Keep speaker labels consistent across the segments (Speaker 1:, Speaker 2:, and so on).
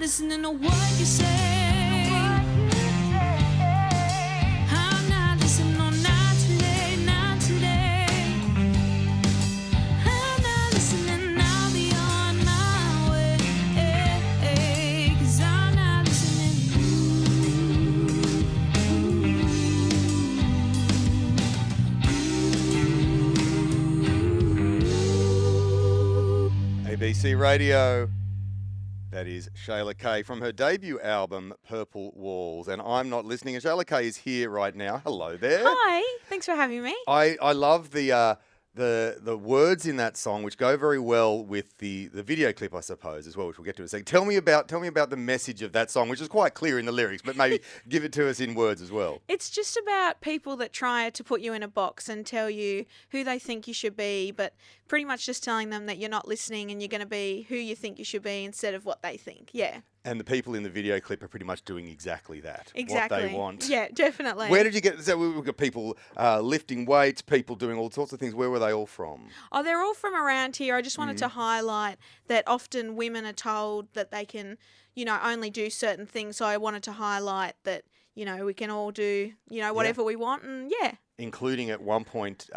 Speaker 1: listening to what you say. I'm not listening, no, not today, not today. I'm not listening, I'll be on my way. 'Cause I'm not listening to you.
Speaker 2: ABC Radio. That is Shayla K from her debut album, Purple Walls. And I'm not listening. And Shayla K is here right now. Hello there.
Speaker 3: Hi, thanks for having me.
Speaker 2: I love the words in that song, which go very well with the video clip, I suppose, as well, which we'll get to in a second. Tell me about the message of that song, which is quite clear in the lyrics, but maybe give it to us in words as well.
Speaker 3: It's just about people that try to put you in a box and tell you who they think you should be, but pretty much just telling them that you're not listening and you're going to be who you think you should be instead of what they think. Yeah.
Speaker 2: And the people in the video clip are pretty much doing exactly that.
Speaker 3: Exactly.
Speaker 2: What they want.
Speaker 3: Yeah, definitely.
Speaker 2: Where did you get? So we've got people lifting weights, people doing all sorts of things. Where were they all from?
Speaker 3: Oh, they're all from around here. I just wanted to highlight that often women are told that they can, only do certain things. So I wanted to highlight that, we can all do, whatever we want. And yeah.
Speaker 2: Including at one point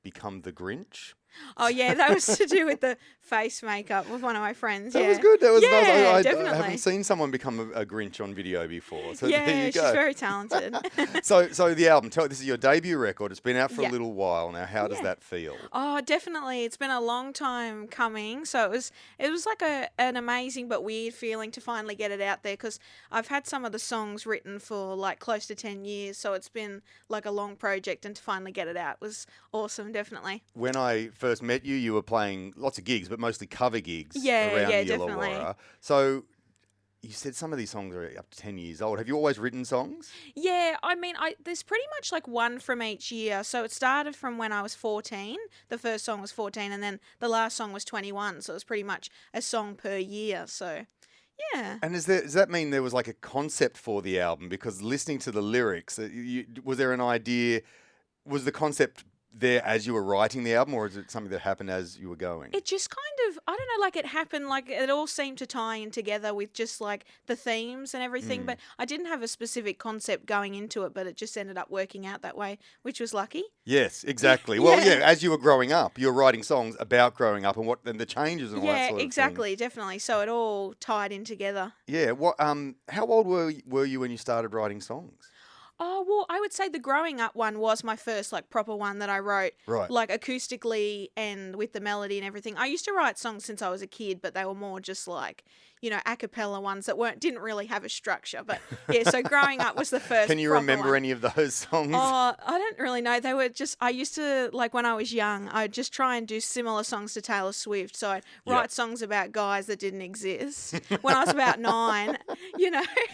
Speaker 2: become the Grinch.
Speaker 3: Oh, yeah, that was to do with the face makeup with one of my friends.
Speaker 2: That
Speaker 3: yeah.
Speaker 2: was good. That was
Speaker 3: yeah,
Speaker 2: nice. I
Speaker 3: definitely.
Speaker 2: haven't seen someone become a Grinch on video before. So
Speaker 3: yeah,
Speaker 2: there you go.
Speaker 3: she's very talented.
Speaker 2: So the album, this is your debut record. It's been out for a
Speaker 3: Yeah.
Speaker 2: little while now. How does that feel?
Speaker 3: Oh, definitely. It's been a long time coming. So it was like an amazing but weird feeling to finally get it out there, because I've had some of the songs written for like close to 10 years. So it's been like a long project, and to finally get it out was awesome, definitely.
Speaker 2: When I first met you, you were playing lots of gigs, but mostly cover gigs
Speaker 3: Yeah,
Speaker 2: around
Speaker 3: yeah,
Speaker 2: the
Speaker 3: definitely.
Speaker 2: Illawarra. So you said some of these songs are up to 10 years old. Have you always written songs?
Speaker 3: Yeah, I mean, there's pretty much like one from each year. So it started from when I was 14. The first song was 14, and then the last song was 21. So it was pretty much a song per year. So, yeah.
Speaker 2: And does that mean there was like a concept for the album? Because listening to the lyrics, was there an idea? Was the concept there as you were writing the album, or is it something that happened as you were going?
Speaker 3: It just kind of, I don't know, like it happened, like it all seemed to tie in together with just like the themes and everything. But I didn't have a specific concept going into it, but it just ended up working out that way, which was lucky.
Speaker 2: Yes, exactly. Well, yeah, as you were growing up, you were writing songs about growing up and the changes and all that
Speaker 3: Yeah,
Speaker 2: sort of
Speaker 3: exactly, definitely. So it all tied in together.
Speaker 2: thing. Yeah. How old were you when you started writing songs?
Speaker 3: Oh, well, I would say the growing up one was my first like proper one that I wrote,
Speaker 2: Right.
Speaker 3: like acoustically and with the melody and everything. I used to write songs since I was a kid, but they were more just like, a cappella ones that didn't really have a structure. But yeah, so growing up was the first.
Speaker 2: Can you
Speaker 3: proper
Speaker 2: remember
Speaker 3: one.
Speaker 2: any of those songs?
Speaker 3: Oh, I don't really know. They were just, I used to, like when I was young, I'd just try and do similar songs to Taylor Swift. So I'd write songs about guys that didn't exist when I was about 9,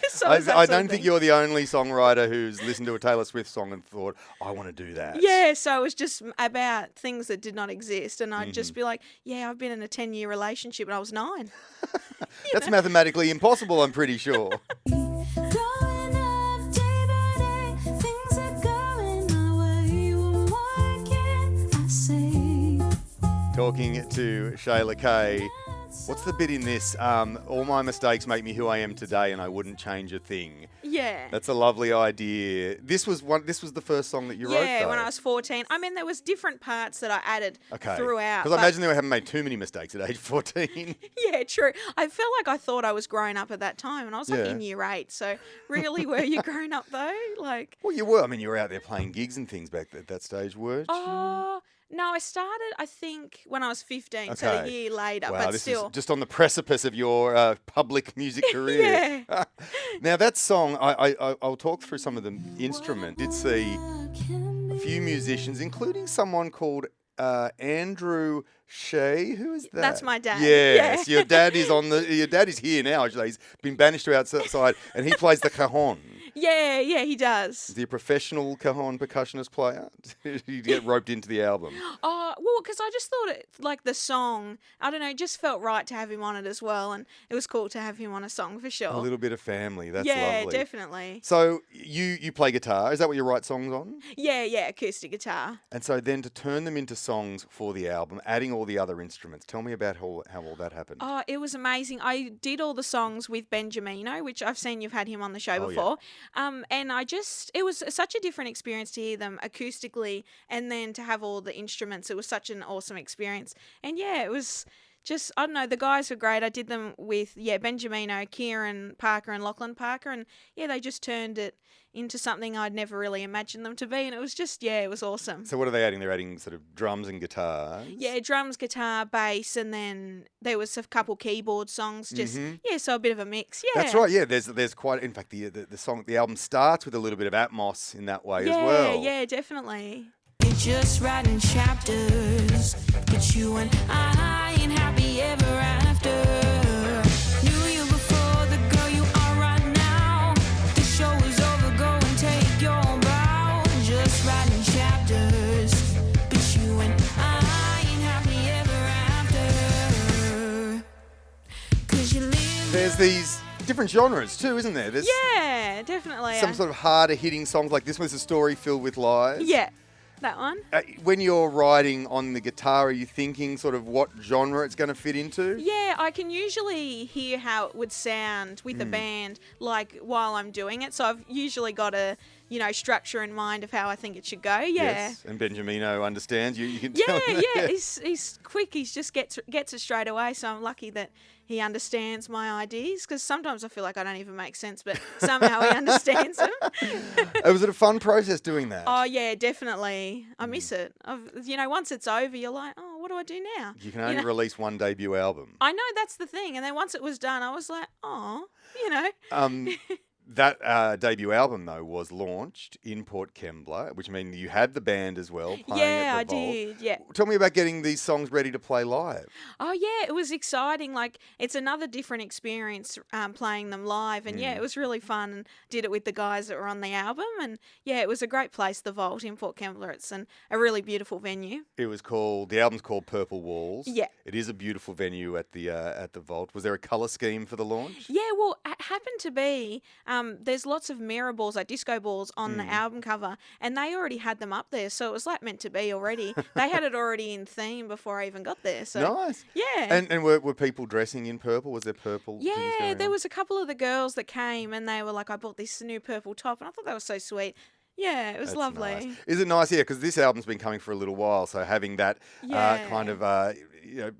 Speaker 3: So it was that
Speaker 2: I
Speaker 3: sort of
Speaker 2: don't think
Speaker 3: thing.
Speaker 2: you're the only songwriter who's listened to a Taylor Swift song and thought, I want to do that.
Speaker 3: Yeah, so it was just about things that did not exist. And I'd just be like, yeah, I've been in a 10-year relationship and I was 9.
Speaker 2: That's mathematically impossible, I'm pretty sure.
Speaker 1: Growing up day by day, things are going my way. What can I say?
Speaker 2: Talking to Shayla K. What's the bit in this? All my mistakes make me who I am today, and I wouldn't change a thing.
Speaker 3: Yeah.
Speaker 2: That's a lovely idea. This was the first song that you wrote,
Speaker 3: Yeah,
Speaker 2: though.
Speaker 3: when I was 14. I mean, there was different parts that I added throughout.
Speaker 2: Because I
Speaker 3: but-
Speaker 2: imagine they haven't made too many mistakes at age 14.
Speaker 3: Yeah, true. I felt like I thought I was growing up at that time, and I was like
Speaker 2: Yeah.
Speaker 3: in year 8. So really, were you grown up though? Like,
Speaker 2: Well, you were. I mean, you were out there playing gigs and things back at that stage, weren't you?
Speaker 3: oh no, I started I think when I was 15, so a
Speaker 2: Okay.
Speaker 3: year later.
Speaker 2: Wow,
Speaker 3: but
Speaker 2: this
Speaker 3: still,
Speaker 2: is just on the precipice of your public music career.
Speaker 3: Yeah.
Speaker 2: Now, that song, I'll talk through some of the instrument. Did see a few musicians, including someone called Andrew Shay. Who is that?
Speaker 3: That's my dad.
Speaker 2: Yes,
Speaker 3: Yeah.
Speaker 2: your dad is here now. Actually, he's been banished to outside, and he plays the cajon.
Speaker 3: Yeah, yeah, he does.
Speaker 2: Is he a professional cajon percussionist player? Did you get roped into the album?
Speaker 3: Oh, well, because I just thought it, like the song, I don't know, it just felt right to have him on it as well. And it was cool to have him on a song for sure.
Speaker 2: A little bit of family. That's
Speaker 3: yeah,
Speaker 2: lovely.
Speaker 3: definitely.
Speaker 2: So you play guitar. Is that what you write songs on?
Speaker 3: Yeah, yeah, acoustic guitar.
Speaker 2: And so then to turn them into songs for the album, adding all the other instruments. Tell me about how all that happened.
Speaker 3: Oh, it was amazing. I did all the songs with Benjamino, which I've seen you've had him on the show
Speaker 2: Oh, yeah.
Speaker 3: before. And it was such a different experience to hear them acoustically and then to have all the instruments. It was such an awesome experience. And yeah, it was just, I don't know, the guys were great. I did them with, Benjamino, Kieran Parker and Lachlan Parker. And yeah, they just turned it into something I'd never really imagined them to be. And it was just, it was awesome.
Speaker 2: So what are they adding? They're adding sort of drums and guitars?
Speaker 3: Yeah, drums, guitar, bass, and then there was a couple keyboard songs. Just so a bit of a mix. Yeah,
Speaker 2: That's right. Yeah, there's quite. In fact, the album starts with a little bit of atmos in that way as well.
Speaker 3: Yeah, definitely.
Speaker 1: You're just writing chapters, but you and I ain't happy ever after. Knew you before the girl you are right now. The show is over, go and take your bow. Just writing chapters, but you and I ain't happy ever after. 'Cause you live.
Speaker 2: There's these different genres too, isn't there? There's
Speaker 3: Yeah, definitely.
Speaker 2: some sort of harder hitting songs like this one's a story filled with lies.
Speaker 3: Yeah, that one.
Speaker 2: When you're writing on the guitar, are you thinking sort of what genre it's going to fit into?
Speaker 3: Yeah, I can usually hear how it would sound with the band, like while I'm doing it. So I've usually got a, structure in mind of how I think it should go. Yeah.
Speaker 2: Yes, and Benjamino understands you. You can tell
Speaker 3: Yeah,
Speaker 2: him.
Speaker 3: yeah, he's quick. He just gets it straight away. So I'm lucky that he understands my ideas because sometimes I feel like I don't even make sense, but somehow he understands them.
Speaker 2: Was it a fun process doing that?
Speaker 3: Oh yeah, definitely. I miss it. Once it's over, you're like, oh, what do I do now?
Speaker 2: You can only release one debut album.
Speaker 3: I know that's the thing, and then once it was done, I was like, oh,
Speaker 2: That debut album, though, was launched in Port Kembla, which means you had the band as well playing
Speaker 3: yeah,
Speaker 2: at the
Speaker 3: I
Speaker 2: Vault.
Speaker 3: did. Yeah.
Speaker 2: Tell me about getting these songs ready to play live.
Speaker 3: Oh yeah, it was exciting. Like it's another different experience playing them live, and yeah, it was really fun. And did it with the guys that were on the album, and yeah, it was a great place, the Vault in Port Kembla. It's a really beautiful venue.
Speaker 2: The album's called Purple Walls.
Speaker 3: Yeah.
Speaker 2: It is a beautiful venue at the Vault. Was there a colour scheme for the launch?
Speaker 3: Yeah, well, it happened to be there's lots of mirror balls, like disco balls, on the album cover, and they already had them up there, so it was like meant to be already. They had it already in theme before I even got there. So
Speaker 2: Nice.
Speaker 3: yeah.
Speaker 2: And were people dressing in purple? Was there purple? things
Speaker 3: Yeah,
Speaker 2: going
Speaker 3: there
Speaker 2: on?
Speaker 3: was a couple of the girls that came and they were like, I bought this new purple top, and I thought that was so sweet. Yeah, it was
Speaker 2: That's
Speaker 3: lovely.
Speaker 2: nice. Is it nice? Yeah, because this album's been coming for a little while, so having that
Speaker 3: Yeah.
Speaker 2: kind of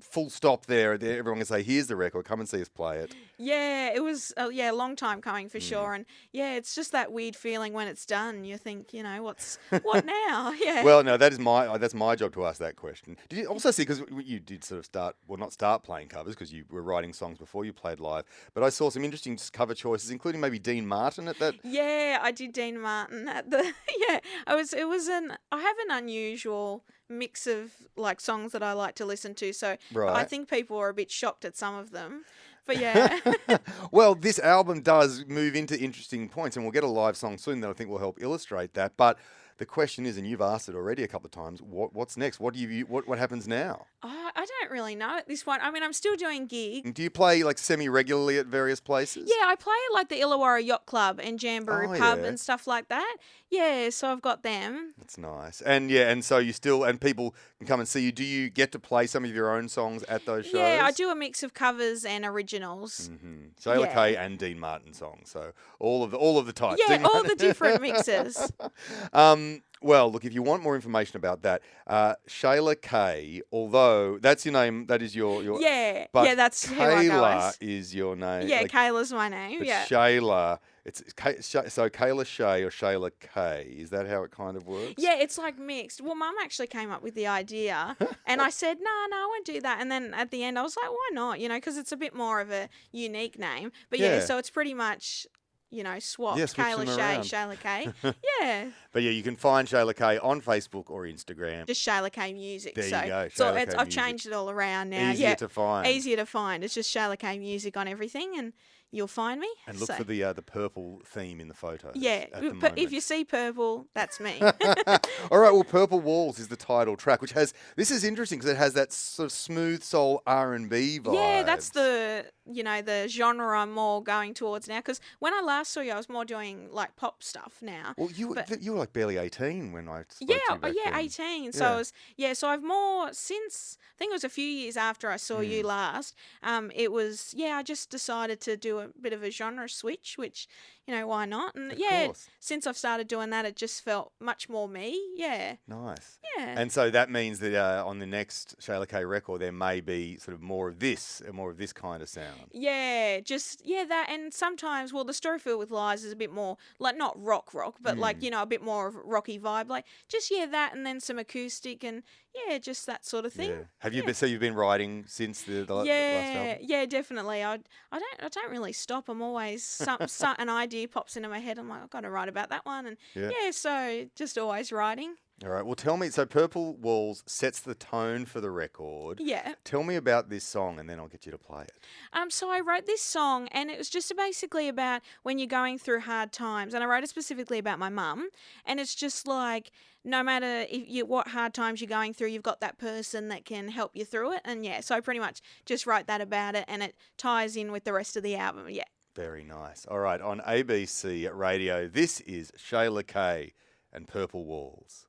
Speaker 2: full stop there, everyone can say, "Here's the record. Come and see us play it."
Speaker 3: Yeah, it was a long time coming for sure, and yeah, it's just that weird feeling when it's done. You think, what now? Yeah.
Speaker 2: Well, no, that's my job to ask that question. Did you also see, because you did sort of not start playing covers because you were writing songs before you played live, but I saw some interesting cover choices, including maybe Dean Martin at that.
Speaker 3: Yeah, I did Dean Martin at the I have an unusual mix of like songs that I like to listen to, so I
Speaker 2: Right.
Speaker 3: think people are a bit shocked at some of them. But yeah.
Speaker 2: Well, this album does move into interesting points, and we'll get a live song soon that I think will help illustrate that. But the question is, and you've asked it already a couple of times, what's next? What happens now?
Speaker 3: I don't really know at this point. I mean, I'm still doing gigs.
Speaker 2: Do you play like semi-regularly at various places?
Speaker 3: Yeah, I play at like the Illawarra Yacht Club and Jamboree
Speaker 2: Oh,
Speaker 3: Pub
Speaker 2: yeah.
Speaker 3: and stuff like that. Yeah, so I've got them.
Speaker 2: That's nice. And yeah, and so people can come and see you. Do you get to play some of your own songs at those shows?
Speaker 3: Yeah, I do a mix of covers and originals.
Speaker 2: Shayla
Speaker 3: Yeah.
Speaker 2: K and Dean Martin songs. So all of the types.
Speaker 3: Yeah,
Speaker 2: Dean
Speaker 3: all
Speaker 2: Martin-
Speaker 3: the different mixes.
Speaker 2: Well, look, if you want more information about that, Shayla K, although that's your name, that is your
Speaker 3: Yeah,
Speaker 2: but
Speaker 3: yeah, that's who I go
Speaker 2: Kayla
Speaker 3: as.
Speaker 2: is your name.
Speaker 3: Yeah,
Speaker 2: like,
Speaker 3: Kayla's my name.
Speaker 2: but
Speaker 3: Yeah.
Speaker 2: Shayla, so Kayla Shay or Shayla K. Is that how it kind of works?
Speaker 3: Yeah, it's like mixed. Well, Mum actually came up with the idea, and I said, no, I won't do that. And then at the end, I was like, why not? Because it's a bit more of a unique name. But yeah,
Speaker 2: Yeah.
Speaker 3: so it's pretty much swapped
Speaker 2: Yeah, switch
Speaker 3: Kayla
Speaker 2: them
Speaker 3: Shay,
Speaker 2: around.
Speaker 3: Shayla K. Yeah,
Speaker 2: But yeah, you can find Shayla K on Facebook or Instagram.
Speaker 3: just Shayla K Music.
Speaker 2: There you
Speaker 3: So,
Speaker 2: go,
Speaker 3: so
Speaker 2: Shayla K
Speaker 3: I've
Speaker 2: Music.
Speaker 3: changed it all around now.
Speaker 2: Easier
Speaker 3: Yeah,
Speaker 2: to find.
Speaker 3: easier to find. It's just Shayla K Music on everything, and you'll find me.
Speaker 2: And look
Speaker 3: So,
Speaker 2: for the purple theme in the photos.
Speaker 3: yeah,
Speaker 2: at the
Speaker 3: but if
Speaker 2: moment.
Speaker 3: you see purple, that's me.
Speaker 2: All right, well, Purple Walls is the title track, which has this is interesting because it has that sort of smooth soul R&B vibe.
Speaker 3: Yeah, that's the the genre I'm more going towards now. Because when I last saw you, I was more doing like pop stuff now.
Speaker 2: Well, you
Speaker 3: but-
Speaker 2: you were like barely 18 when I spoke
Speaker 3: Yeah,
Speaker 2: to you back then.
Speaker 3: 18. So
Speaker 2: Yeah.
Speaker 3: I was, so I've more since, I think it was a few years after I saw you last. It was, I just decided to do a bit of a genre switch, which, why not? And
Speaker 2: Of
Speaker 3: yeah,
Speaker 2: course.
Speaker 3: since I've started doing that, it just felt much more me. Yeah.
Speaker 2: Nice.
Speaker 3: Yeah.
Speaker 2: And so that means that on the next Shayla K record, there may be sort of more of this kind of sound.
Speaker 3: Yeah, just that, and sometimes, well, the story filled with lies is a bit more like not rock, but like a bit more of a rocky vibe, like just that, and then some acoustic, and just that sort of thing.
Speaker 2: Yeah. Have you been? So you've been writing since the last album?
Speaker 3: Yeah, definitely. I don't really stop. I'm always an idea pops into my head. I'm like, I've got to write about that one, and so just always writing.
Speaker 2: All right. Well, tell me. So Purple Walls sets the tone for the record.
Speaker 3: Yeah.
Speaker 2: Tell me about this song, and then I'll get you to play it.
Speaker 3: So I wrote this song, and it was just basically about when you're going through hard times, and I wrote it specifically about my mum, and it's just like no matter what hard times you're going through, you've got that person that can help you through it, and so I pretty much just wrote that about it, and it ties in with the rest of the album. Yeah.
Speaker 2: Very nice. All right. On ABC Radio, this is Shayla K and Purple Walls.